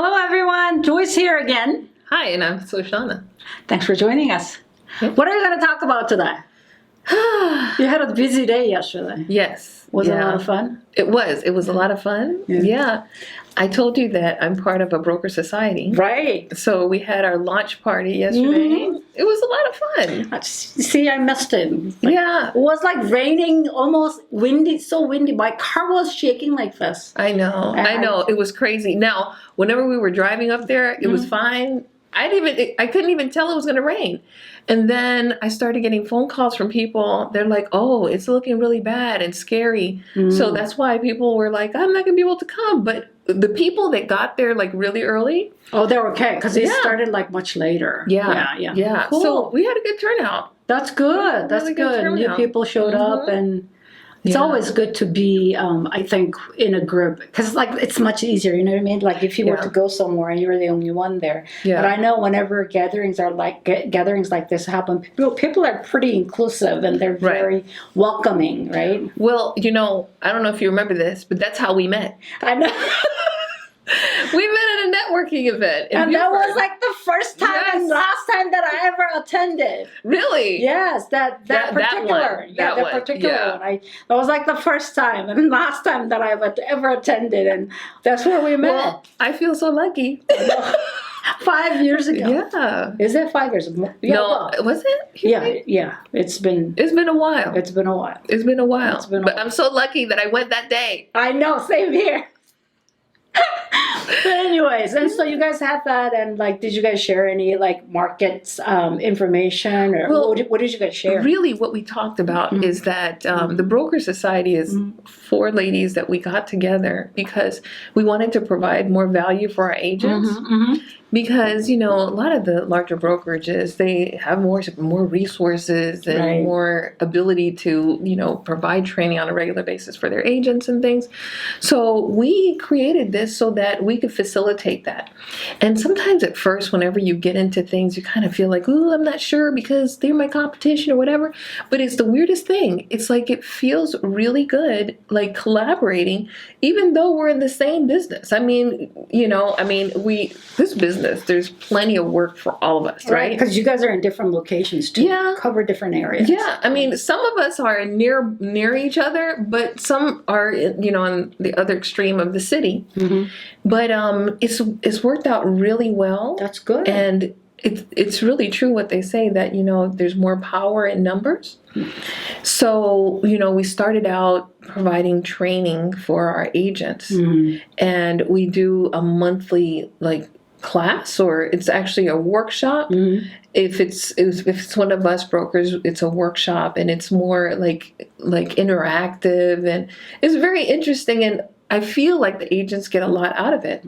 Hello everyone, Joyce here again. Hi, and I'm Soshana. Thanks for joining us. Yep. What are you going to talk about today? You had a busy day yesterday. Yes. Was it a lot of fun? It was. It was a lot of fun. Yeah. I told you that I'm part of a broker society. Right. So we had our launch party yesterday. It was a lot of fun. See, I missed it. Yeah. It was like raining, almost windy, so windy. My car was shaking like this. I know. It was crazy. Now, whenever we were driving up there, it was fine. I couldn't even tell it was going to rain. And then I started getting phone calls from people. They're like, oh, it's looking really bad and scary. So that's why people were like, I'm not going to be able to come. But the people that got there like really early. Oh, they're okay because they started like much later. Yeah. Cool. So we had a good turnout. That's good. That's Really good. New people showed up and... It's always good to be, I think, in a group because, like, it's much easier. You know what I mean? Like, if you were to go somewhere and you're the only one there. But I know whenever gatherings like this happen, people are pretty inclusive and they're very welcoming, right? Well, I don't know if you remember this, but that's how we met. I know. We met at a networking event. And that was like the first time and last time that I ever attended. Really? Yes, that particular one. That was like the first time and last time that I've ever attended, and that's where we met. Well, I feel so lucky. 5 years ago. Yeah. Is it 5 years? Yeah, no, was it? Yeah. It's been a while. It's been a while. But I'm so lucky that I went that day. I know, same here. But anyways, and so you guys had that, and like, did you guys share any like markets information, or what did you guys share? Really, what we talked about is that the Broker Society is 4 ladies that we got together because we wanted to provide more value for our agents. Because, a lot of the larger brokerages, they have more resources and more ability to, provide training on a regular basis for their agents and things. So we created this so that we could facilitate that. And sometimes at first, whenever you get into things, you kind of feel like, oh, I'm not sure because they're my competition or whatever. But it's the weirdest thing. It's like it feels really good, like collaborating, even though we're in the same business. This business, there's plenty of work for all of us, right? Because you guys are in different locations too. Cover different areas. Yeah, some of us are near each other, but some are, on the other extreme of the city. But it's worked out really well. That's good. And it's really true what they say that, there's more power in numbers. So, we started out providing training for our agents, and we do a monthly class, or it's actually a workshop. If it's one of us brokers, it's a workshop, and it's more like interactive, and it's very interesting, and I feel like the agents get a lot out of it.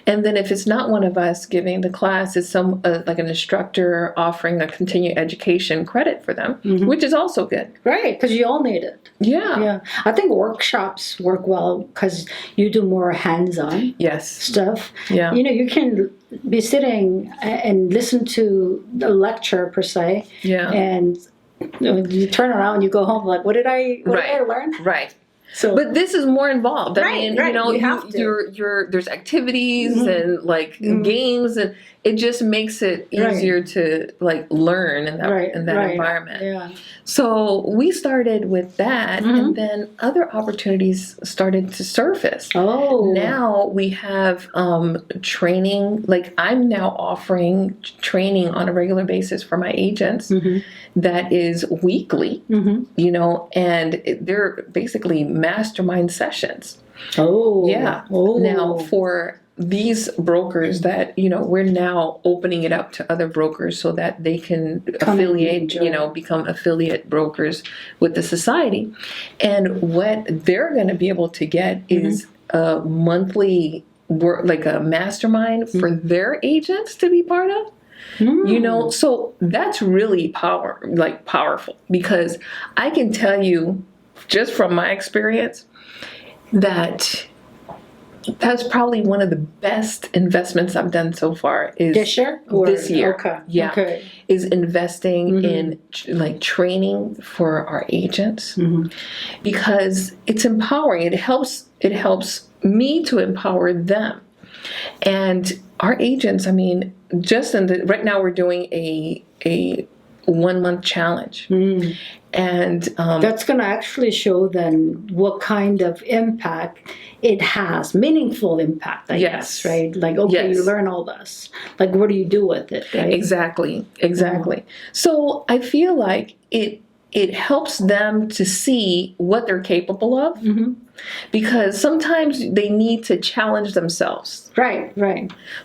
And then if it's not one of us giving the class, it's some like an instructor offering a continuing education credit for them, which is also good. Right, because you all need it. Yeah. I think workshops work well because you do more hands-on stuff. Yeah. You can be sitting and listen to the lecture per se. Yeah. And you turn around, you go home like, what did I learn? Right. So, but this is more involved. There's activities and games, and it just makes it easier to learn in that environment. Yeah. So we started with that, and then other opportunities started to surface. Oh. Now we have training. I'm now offering training on a regular basis for my agents. That is weekly. And they're basically mastermind sessions. Oh. Yeah. Oh. Now for these brokers that, we're now opening it up to other brokers so that they can become affiliate brokers with the society. And what they're going to be able to get is a monthly a mastermind for their agents to be part of. So that's really powerful, because I can tell you just from my experience that that's probably one of the best investments I've done so far. Is this year? This year. Okay. Yeah. Okay. Is investing in training for our agents, because it's empowering. It helps me to empower them. And our agents, I mean, just right now we're doing a 1 month challenge. And that's going to actually show then what kind of impact it has, meaningful impact, I guess, right? Like, okay, you learn all this. Like, what do you do with it, right? Exactly. So I feel like it helps them to see what they're capable of, because sometimes they need to challenge themselves. Right.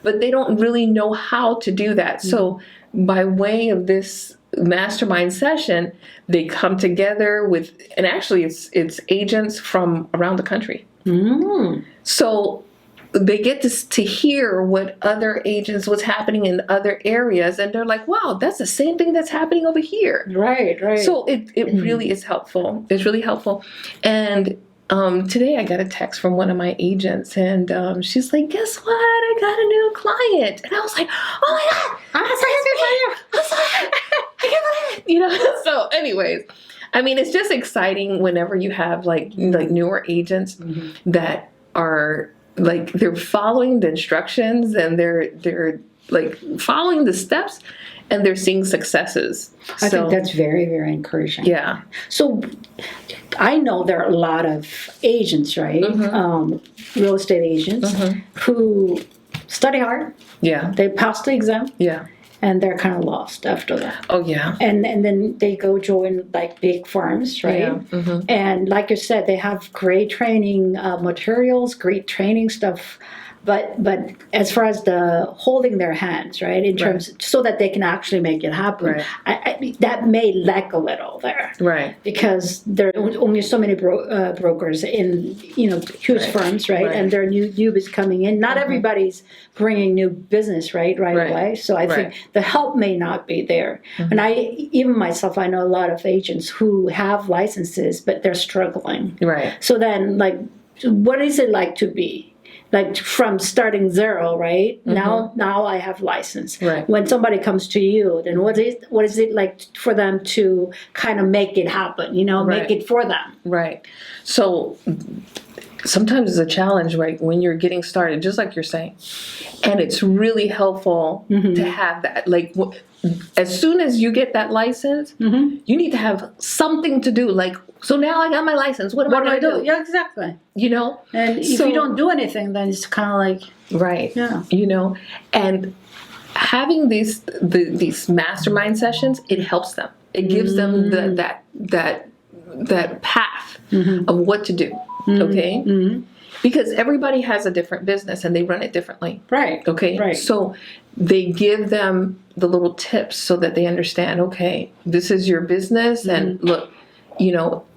But they don't really know how to do that. So by way of this mastermind session, they come together with, and actually it's agents from around the country. So they get to hear what other agents, what's happening in other areas, and they're like, wow, that's the same thing that's happening over here. Right. So it really is helpful. It's really helpful. And today I got a text from one of my agents, and she's like, guess what? I got a new client. And I was like, oh my God. I can't believe it. You know, so anyways, I mean, it's just exciting whenever you have like newer agents that are like, they're following the instructions, and they're like following the steps, and they're seeing successes. I think that's very, very encouraging. Yeah. So I know there are a lot of agents, right? Real estate agents who study hard. Yeah. They pass the exam. Yeah. And they're kind of lost after that. Oh, yeah. And then they go join like big firms, right? Yeah. And like you said, they have great training materials, great training stuff. But as far as the holding their hands, right, in terms so that they can actually make it happen, I that may lack a little there, right? Because there are only so many brokers in huge firms, right? And there are newbies coming in. Not everybody's bringing new business, right away. So I think the help may not be there. And even myself, I know a lot of agents who have licenses, but they're struggling. Right. So then, like, what is it like to be? Like from starting zero, right? Now I have license. Right. When somebody comes to you, then what is it like for them to kind of make it happen? Make it for them. Right. So sometimes it's a challenge, right? When you're getting started, just like you're saying, and it's really helpful to have that. Like, as soon as you get that license, you need to have something to do. Like, so now I got my license. What am I going to do? Yeah, exactly. And if you don't do anything, then it's kind of like and having these mastermind sessions, it helps them. It gives them that path of what to do. Okay. Because everybody has a different business and they run it differently. Right. Okay. Right. So they give them the little tips so that they understand, okay, this is your business, and look,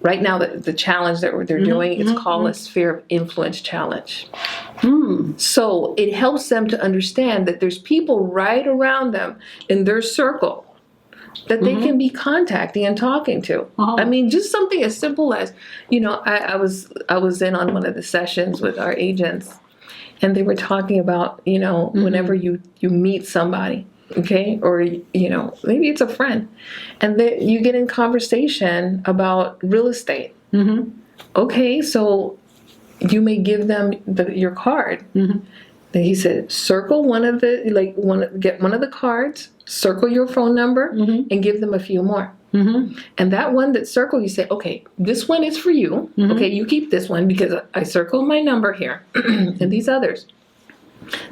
right now the challenge that they're doing, it's called a Sphere of Influence Challenge. So it helps them to understand that there's people right around them in their circle that they can be contacting and talking to. I mean, just something as simple as, I was in on one of the sessions with our agents, and they were talking about, whenever you meet somebody, okay, or maybe it's a friend, and you get in conversation about real estate. Okay, so you may give them your card. Then he said, circle get one of the cards, circle your phone number, and give them a few more. And that one that circled, you say, okay, this one is for you. Okay, you keep this one because I circled my number here, and these others.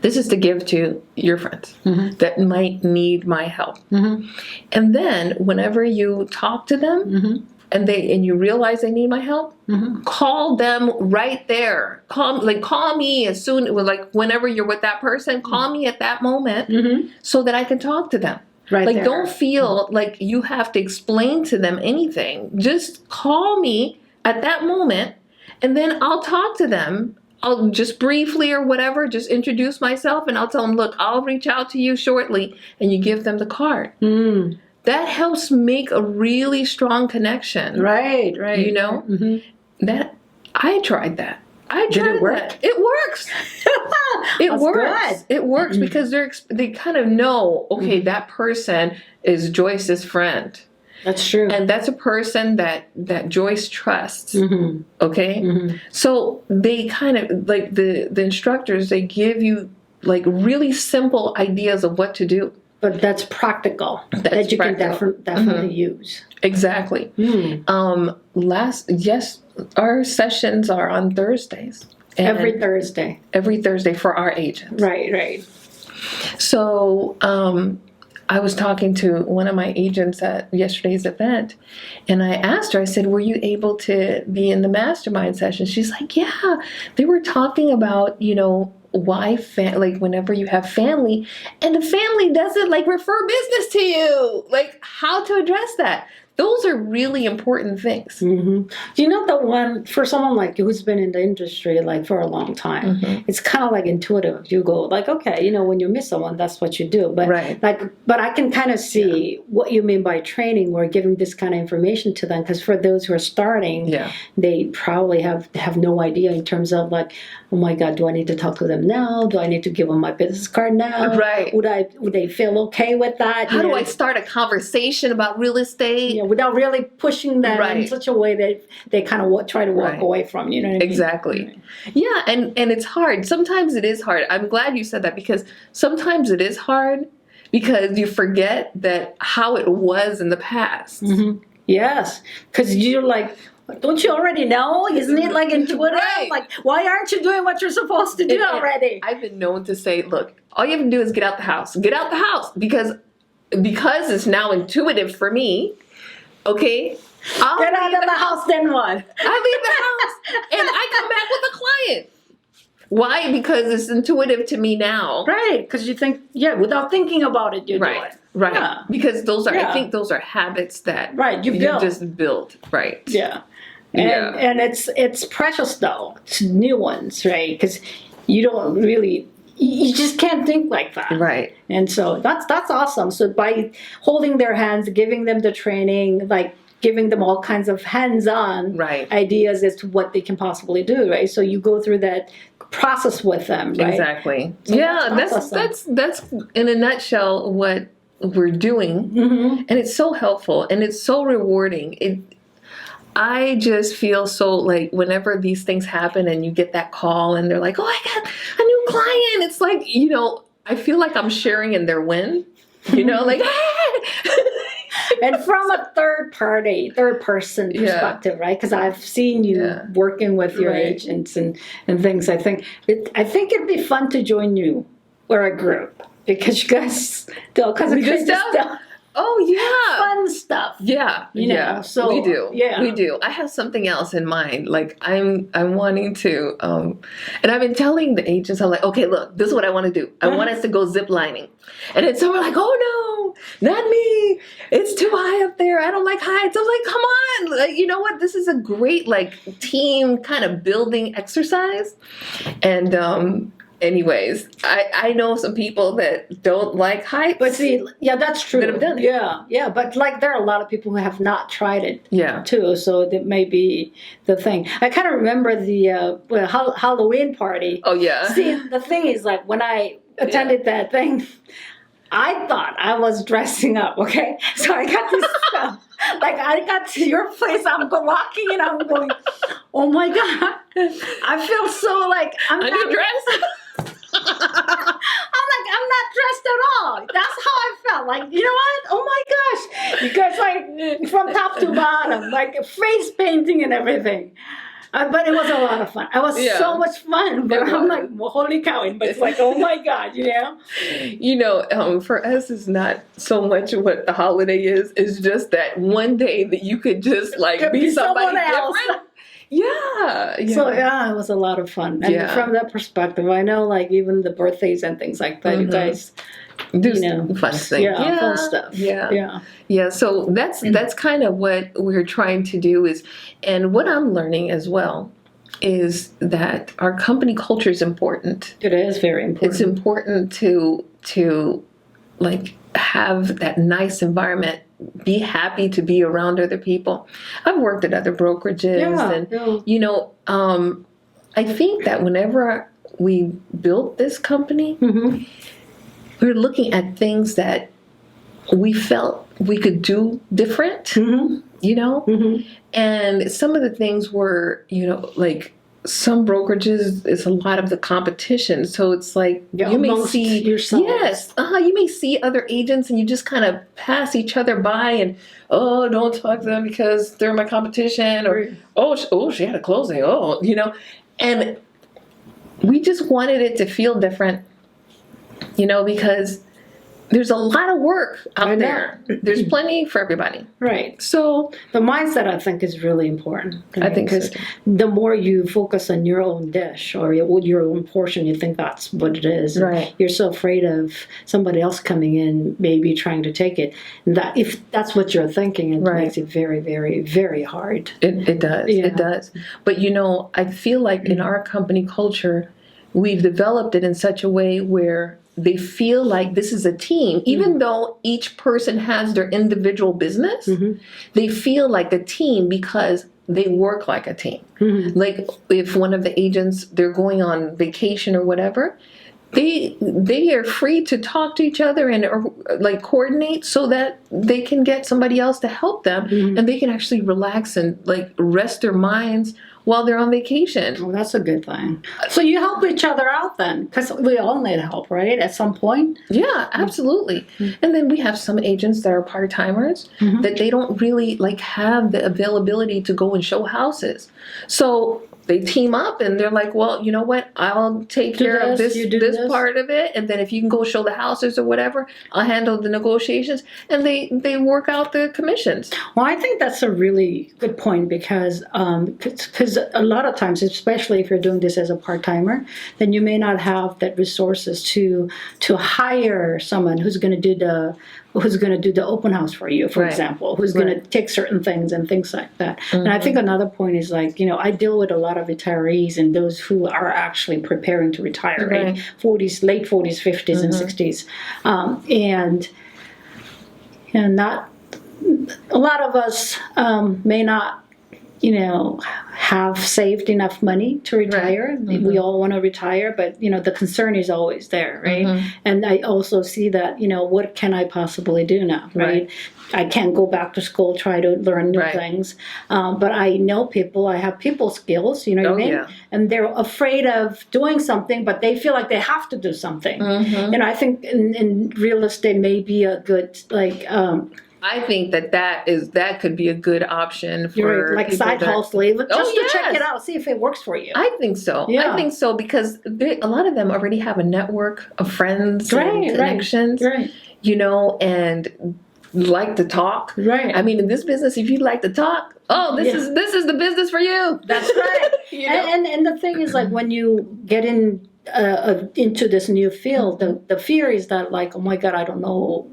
This is to give to your friends that might need my help. And then whenever you talk to them, and you realize they need my help, call them right there. Call me as soon, whenever you're with that person, call me at that moment so that I can talk to them. Right. Don't feel like you have to explain to them anything. Just call me at that moment, and then I'll talk to them. I'll just briefly or whatever, just introduce myself, and I'll tell them, look, I'll reach out to you shortly, and you give them the card. That helps make a really strong connection. Right. That I tried that. Did it work? That. It works. It works. Good. It works because they kind of know, okay, that person is Joyce's friend. That's true. And that's a person that Joyce trusts. Okay? So they kind of, like the instructors, they give you like really simple ideas of what to do. But that's practical. That you can definitely use. Exactly. Our sessions are on Thursdays. Every Thursday. Every Thursday for our agents. Right. So I was talking to one of my agents at yesterday's event, and I asked her, I said, were you able to be in the mastermind session? She's like, yeah. They were talking about, why like whenever you have family and the family doesn't like refer business to you, like how to address that. Those are really important things. The one for someone like you who's been in the industry like for a long time, it's kind of like intuitive. You go like, okay, when you miss someone, that's what you do. But but I can kind of see what you mean by training or giving this kind of information to them, because for those who are starting, they probably have no idea in terms of like, oh my God, do I need to talk to them now? Do I need to give them my business card now? Right. Would they feel okay with that? How do I start a conversation about real estate? Without really pushing them in such a way that they kind of try to walk away from, you know what I mean? Exactly. Yeah, and it's hard. Sometimes it is hard. I'm glad you said that, because sometimes it is hard because you forget that how it was in the past. Yes, because you're like, don't you already know? Isn't it like intuitive? Right. Like, why aren't you doing what you're supposed to do already? I've been known to say, look, all you have to do is get out the house. Get out the house, because it's now intuitive for me. Okay, I'll get out of the house. Then what? I leave the house and I come back with a client. Why? Because it's intuitive to me now. Right? Because you think, without thinking about it, you do it. Right. Yeah. Because those are, I think those are habits that you just build. Right. Yeah. And it's precious though. It's new ones, right? Because you don't really. You just can't think like that. Right. And so that's awesome. So by holding their hands, giving them the training, like giving them all kinds of hands-on ideas as to what they can possibly do, right? So you go through that process with them, right? Exactly. So that's in a nutshell what we're doing. And it's so helpful and it's so rewarding. I just feel so like whenever these things happen and you get that call and they're like, oh, I got a new client. It's like, I feel like I'm sharing in their win, like, and from a third person perspective, right? Because I've seen you working with your agents and things. I think it'd be fun to join you or a group, because you guys still, because of Chris's stuff. Oh yeah, fun stuff. Yeah, So we do. Yeah, we do. I have something else in mind. Like I'm wanting to, and I've been telling the agents, I'm like, okay, look, this is what I want to do. I want us to go zip lining, and then some are like, oh no, not me. It's too high up there. I don't like heights. I'm like, come on, like, you know what? This is a great like team kind of building exercise, and. Anyways, I know some people that don't like heights. But see, that's true. That have done it. Yeah. But like there are a lot of people who have not tried it too. So that may be the thing. I kind of remember the Halloween party. Oh, yeah. See, the thing is like when I attended that thing, I thought I was dressing up, okay? So I got this stuff. Like I got to your place, I'm walking and I'm going, oh my God. I feel so like I'm not dressed. I'm like, I'm not dressed at all. That's how I felt. Like, you know what? Oh my gosh. Because like from top to bottom, like face painting and everything. But it was a lot of fun. It was so much fun. But I'm like, well, holy cow. But it's like, oh my God, for us, it's not so much what the holiday is. It's just that one day that you could just like be somebody else. Different. Yeah. So it was a lot of fun. And from that perspective, I know like even the birthdays and things like that, you guys do fun things. Yeah, fun stuff. Yeah. So that's kind of what we're trying to do and what I'm learning as well is that our company culture is important. It is very important. It's important to like have that nice environment, be happy to be around other people. I've worked at other brokerages and I think that whenever we built this company, we're looking at things that we felt we could do different, you know? And some of the things were, you know, like some brokerages is a lot of the competition. So it's like you may see yourself. Yes. You may see other agents and you just kind of pass each other by and, oh, don't talk to them because they're my competition, or she had a closing. You know. And we just wanted it to feel different, you know, because there's a lot of work out there. There's plenty for everybody. Right. So the mindset, I think, is really important. I think because the more you focus on your own dish or your own portion, you think that's what it is. Right. You're so afraid of somebody else coming in, maybe trying to take it. That if that's what you're thinking, it makes it very, very, very hard. It does. Yeah. It does. But you know, I feel like in our company culture, we've developed it in such a way where they feel like this is a team. Even though each person has their individual business, they feel like a team because they work like a team. Like if one of the agents, they're going on vacation or whatever, they are free to talk to each other and or like coordinate so that they can get somebody else to help them and they can actually relax and like rest their minds while they're on vacation. Well, that's a good thing. So you help each other out then, because we all need help, right? At some point. Yeah, absolutely. And then we have some agents that are part-timers that they don't really like have the availability to go and show houses. So they team up and they're like, well, you know what? I'll take care of this part of it. And then if you can go show the houses or whatever, I'll handle the negotiations. And they work out the commissions. Well, I think that's a really good point because a lot of times, especially if you're doing this as a part-timer, then you may not have that resources to hire someone who's going to do the open house for you, for example, who's going to take certain things and things like that. And I think another point is like, you know, I deal with a lot of retirees and those who are actually preparing to retire, right? 40s, late 40s, 50s, and 60s. And not a lot of us may not, you know, have saved enough money to retire. We all want to retire, but, you know, the concern is always there, right? And I also see that, you know, what can I possibly do now, right? I can't go back to school, try to learn new things. But I know people, I have people skills, you know what I mean? Yeah. And they're afraid of doing something, but they feel like they have to do something. And I think in real estate may be a good, like, I think that could be a good option for like side hustle, just to check it out, see if it works for you. I think so. Yeah. I think so because a lot of them already have a network of friends and connections, you know, and like to talk. Right. I mean, in this business, if you like to talk, this is the business for you. That's right. You know? and the thing is, like, when you get into this new field, the fear is that, like, oh my God, I don't know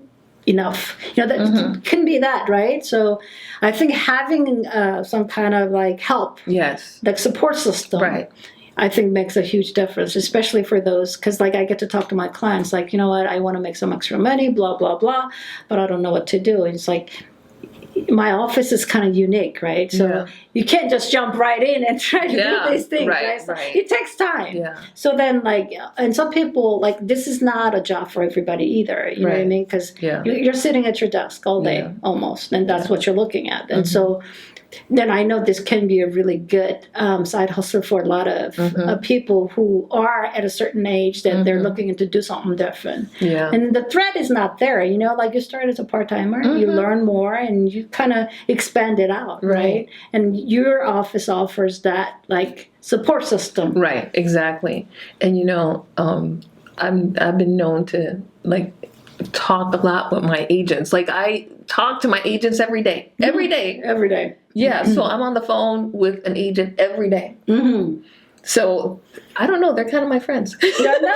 enough, you know, that can be that, right? So I think having some kind of like help, like support system, I think makes a huge difference, especially for those, because like I get to talk to my clients, like, you know what, I want to make some extra money, blah, blah, blah, but I don't know what to do. And it's like, my office is kind of unique, right? So you can't just jump right in and try to do these things, right? So it takes time. Yeah. So then, like, and some people, like, this is not a job for everybody either. You know what I mean? Because you're sitting at your desk all day almost, and that's what you're looking at. And so then I know this can be a really good side hustle for a lot of people who are at a certain age that they're looking to do something different. Yeah. And the threat is not there. You know, like you start as a part-timer, you learn more and you kind of expand it out, right? And your office offers that, like, support system. Right, exactly. And, you know, I've been known to, like, talk a lot with my agents. Like, I talk to my agents every day. Every day. Yeah, so I'm on the phone with an agent every day. So, I don't know, they're kind of my friends. Yeah, no.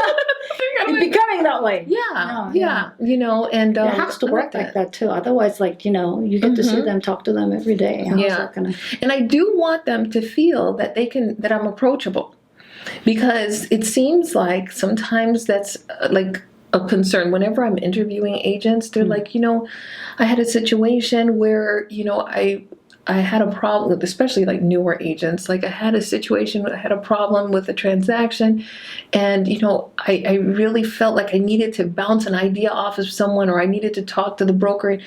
It's becoming that way. Yeah, you know, and it has to work like that too. Otherwise, like, you know, you get to see them, talk to them every day. And I do want them to feel that that I'm approachable. Because it seems like sometimes that's like a concern. Whenever I'm interviewing agents, they're like, you know, I had a situation where, you know, I had a problem, especially like newer agents. Like I had a situation, I had a problem with a transaction, and I really felt like I needed to bounce an idea off of someone, or I needed to talk to the broker,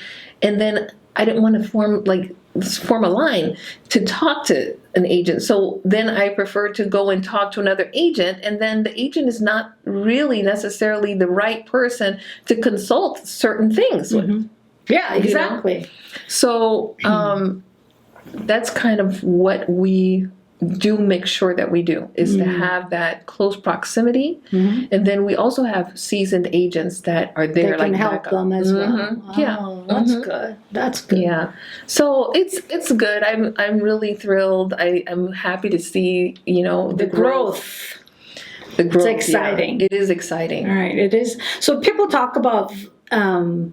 and then I didn't want to form a line to talk to an agent. So then I prefer to go and talk to another agent, and then the agent is not really necessarily the right person to consult certain things with. Yeah, exactly. So that's kind of what we do make sure that we do, is to have that close proximity. And then we also have seasoned agents that are there, they can help them as well. Yeah, that's good. That's good. Yeah, so it's good. I'm really thrilled. I'm happy to see the growth. The growth. It's exciting. Yeah, it is exciting. All right, it is. So people talk about the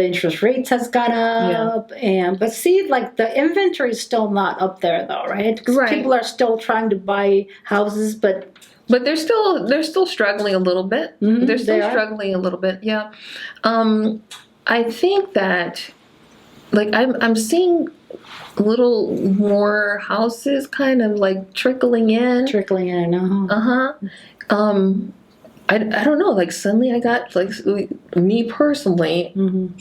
interest rates has gone up, but see, like the inventory is still not up there though, right? Because people are still trying to buy houses, but they're still struggling a little bit. They're still struggling a little bit. Yeah, I think that like I'm seeing a little more houses kind of like trickling in. I don't know, like suddenly I got like, me personally,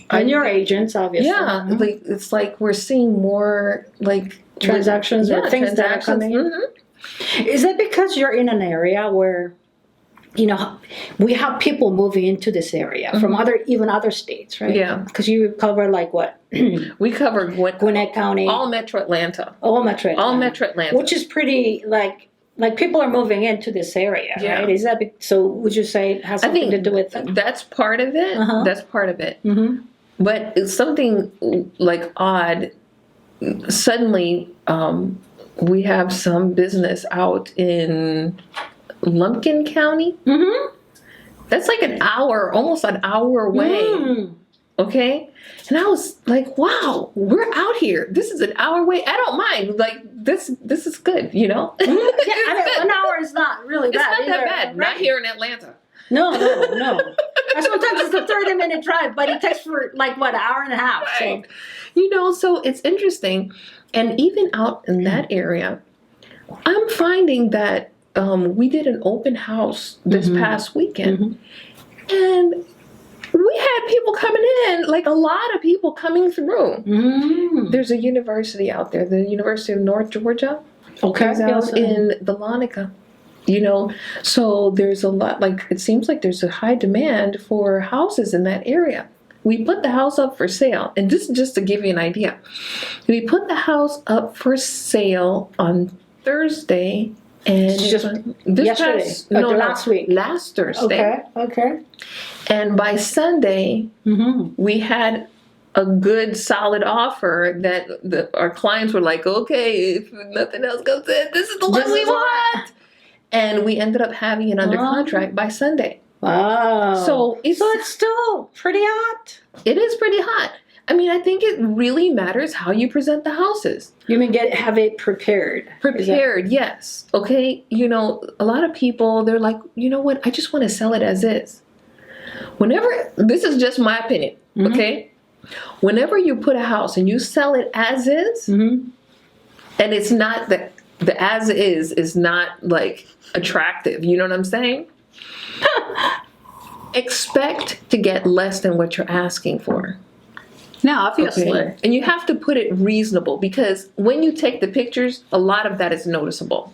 and your agents obviously, like it's like we're seeing more like transactions or things that are coming in. Is it because you're in an area where we have people moving into this area from other states, right? Yeah, because you cover like what? We cover Gwinnett County, all Metro Atlanta, which is pretty like people are moving into this area, right? Is that so? Would you say it has something to do with it? That's part of it. That's part of it. But it's something like odd. Suddenly, we have some business out in Lumpkin County. That's like almost an hour away. Okay, and I was like, "Wow, we're out here. This is an hour away. I don't mind. Like this is good, Yeah, I mean, 1 hour is not really bad. It's not that bad. Right? Not here in Atlanta. No. Sometimes it's a 30-minute drive, but it takes for like what, an hour and a half. Right. So it's interesting, and even out in that area, I'm finding that we did an open house this past weekend, and we had people coming in, like a lot of people coming through. There's a university out there, the University of North Georgia. Okay. It's out in Vilonica. So there's a lot, like it seems like there's a high demand for houses in that area. We put the house up for sale, and this is just to give you an idea. We put the house up for sale on Thursday. And just yesterday, last week. Last Thursday. Okay. And by Sunday, we had a good, solid offer that our clients were like, okay, if nothing else goes in, this is the one we want. And we ended up having it under contract by Sunday. Wow. So it's still pretty hot. It is pretty hot. I mean, I think it really matters how you present the houses. You mean have it prepared? Prepared, yes. Okay, a lot of people, they're like, you know what, I just want to sell it as is. This is just my opinion, okay? Whenever you put a house and you sell it as is, and it's not the as is not like attractive, you know what I'm saying? Expect to get less than what you're asking for. Now, obviously. Okay. And you have to put it reasonable, because when you take the pictures, a lot of that is noticeable.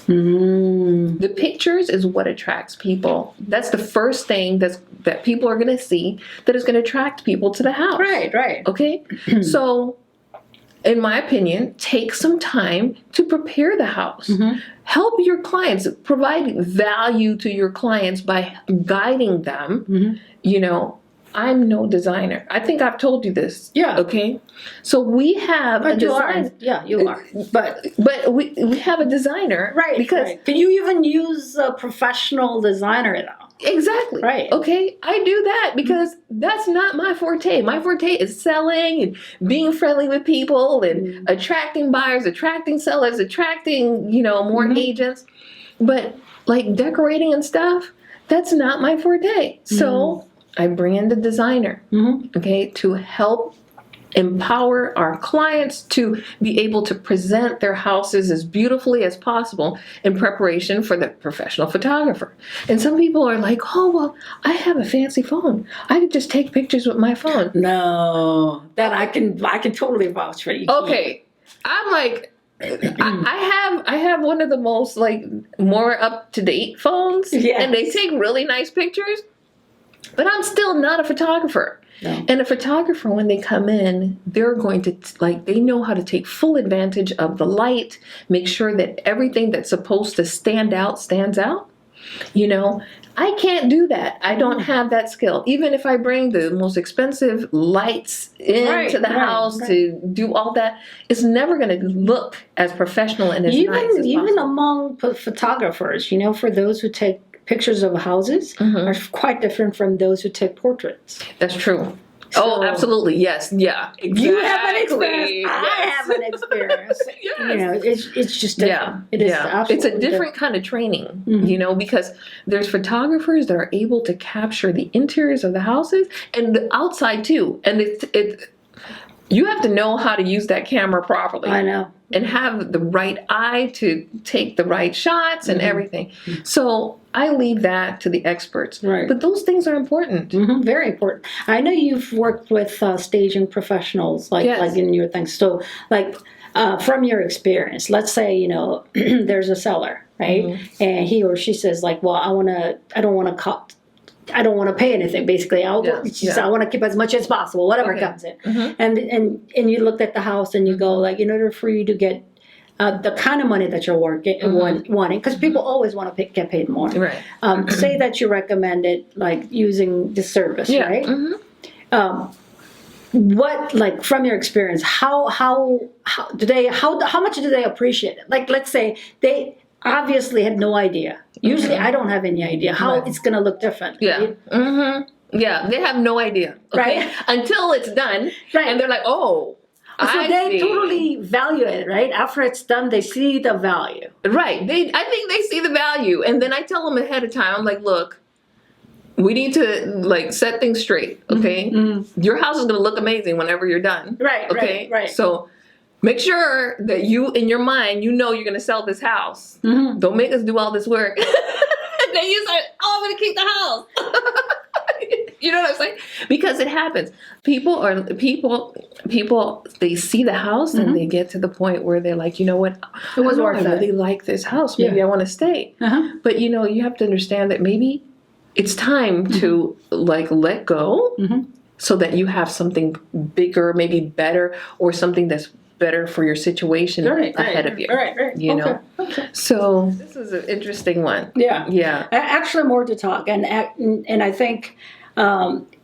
The pictures is what attracts people. That's the first thing that people are going to see that is going to attract people to the house. Right. Okay? So, in my opinion, take some time to prepare the house. Help your clients. Provide value to your clients by guiding them. I'm no designer. I think I've told you this. Yeah. Okay. So we have a designer. Yeah, you are. But we have a designer. Right. Because can you even use a professional designer though? Exactly. Right. Okay. I do that because that's not my forte. My forte is selling and being friendly with people and attracting buyers, attracting sellers, attracting, more agents. But like decorating and stuff, that's not my forte. So I bring in the designer, okay, to help empower our clients to be able to present their houses as beautifully as possible in preparation for the professional photographer. And some people are like, oh, well, I have a fancy phone. I can just take pictures with my phone. No, that I can totally vouch for you. Okay. I'm like, I have one of the most like more up-to-date phones, and they take really nice pictures, but I'm still not a photographer. No. And a photographer, when they come in, they're going to, like, they know how to take full advantage of the light, make sure that everything that's supposed to stand out stands out. You know, I can't do that. I don't have that skill. Even if I bring the most expensive lights into the house to do all that, it's never going to look as professional and as nice as possible. Even among photographers, you know, for those who take pictures of houses are quite different from those who take portraits. That's true. So, absolutely. Yes. Yeah. Exactly. You have an experience. Yes. I have an experience. Yes. You know, it's just different. It is absolutely it's a different kind of training, you know, because there's photographers that are able to capture the interiors of the houses and the outside too. And you have to know how to use that camera properly. I know. And have the right eye to take the right shots and everything. So I leave that to the experts. Right. But those things are important. Very important. I know you've worked with staging professionals, like in your things. So, like, from your experience, let's say, you know, there's a seller, right? And he or she says, like, well, I don't want to pay anything. Basically, I want to keep as much as possible, whatever comes in. And you looked at the house and you go, like, in order for you to get the kind of money that you're wanting, because people always want to get paid more. Right. Say that you recommended, like, using this service, right? What, like, from your experience, how much do they appreciate it? Like, let's say they obviously had no idea. Usually I don't have any idea how it's going to look different. Yeah. Right? Yeah, they have no idea. Okay? Right? Until it's done. Right. And they're like, oh, so they totally value it, right? After it's done, they see the value. Right. I think they see the value. And then I tell them ahead of time, I'm like, look, we need to, like, set things straight, okay? Your house is going to look amazing whenever you're done. Right, okay? Right. So make sure that you, in your mind, you know you're going to sell this house. Don't make us do all this work. And then you say, oh, I'm going to keep the house. You know what I'm saying? Because it happens. People, they see the house and they get to the point where they're like, you know what? I really like this house. Maybe I want to stay. But, you know, you have to understand that maybe it's time to, like, let go so that you have something bigger, maybe better, or something that's better for your situation ahead of you. Right. You know? Okay. So this is an interesting one. Yeah. Actually, more to talk. And I think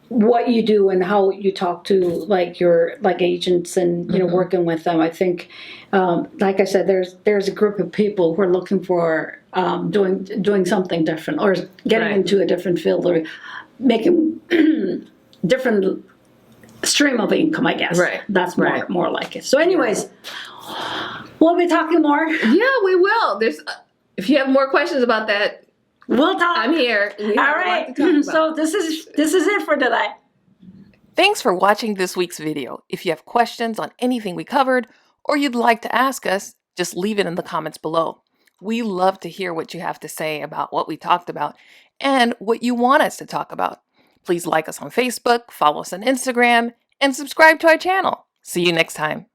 what you do and how you talk to, like, your, like, agents and, you know, working with them, I think, like I said, there's a group of people who are looking for doing something different, or getting into a different field, or making different stream of income, I guess. Right. That's more like it. So anyways, we'll be talking more. Yeah, we will. If you have more questions about that, we'll talk. I'm here. All right. So this is it for today. Thanks for watching this week's video. If you have questions on anything we covered, or you'd like to ask us, just leave it in the comments below. We love to hear what you have to say about what we talked about and what you want us to talk about. Please like us on Facebook, follow us on Instagram, and subscribe to our channel. See you next time.